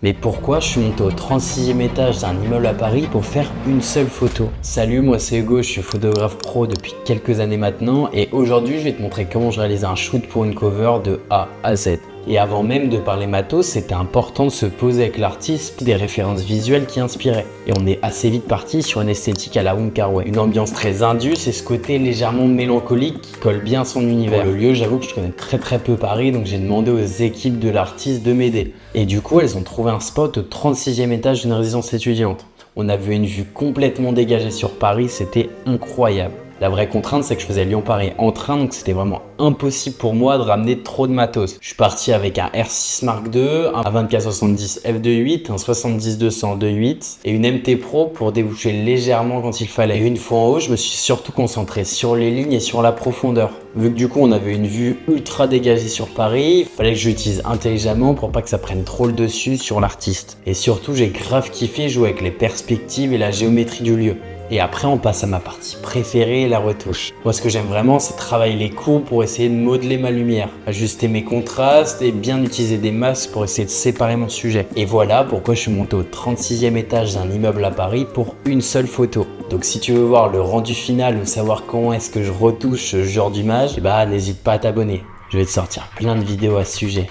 Mais pourquoi je suis monté au 36e étage d'un immeuble à Paris pour faire une seule photo? Salut, moi c'est Hugo, je suis photographe pro depuis quelques années maintenant et aujourd'hui je vais te montrer comment je réalise un shoot pour une cover de A à Z. Et avant même de parler matos, c'était important de se poser avec l'artiste des références visuelles qui inspiraient. Et on est assez vite parti sur une esthétique à la Wong Kar-wai. Une ambiance très indus et ce côté légèrement mélancolique qui colle bien à son univers. Pour le lieu, j'avoue que je connais très peu Paris, donc j'ai demandé aux équipes de l'artiste de m'aider. Et du coup, elles ont trouvé un spot au 36e étage d'une résidence étudiante. On avait une vue complètement dégagée sur Paris, c'était incroyable. La vraie contrainte, c'est que je faisais Lyon-Paris en train, donc c'était vraiment impossible pour moi de ramener trop de matos. Je suis parti avec un R6 Mark II, un 24-70 f2.8, un 70-200 2.8 et une MT Pro pour déboucher légèrement quand il fallait. Et une fois en haut, je me suis surtout concentré sur les lignes et sur la profondeur. Vu que du coup, on avait une vue ultra dégagée sur Paris, il fallait que je l'utilise intelligemment pour pas que ça prenne trop le dessus sur l'artiste. Et surtout, j'ai grave kiffé jouer avec les perspectives et la géométrie du lieu. Et après, on passe à ma partie préférée, la retouche. Moi, ce que j'aime vraiment, c'est travailler les courbes pour essayer de modeler ma lumière, ajuster mes contrastes et bien utiliser des masques pour essayer de séparer mon sujet. Et voilà pourquoi je suis monté au 36e étage d'un immeuble à Paris pour une seule photo. Donc si tu veux voir le rendu final ou savoir comment est-ce que je retouche ce genre d'image, n'hésite pas à t'abonner. Je vais te sortir plein de vidéos à ce sujet.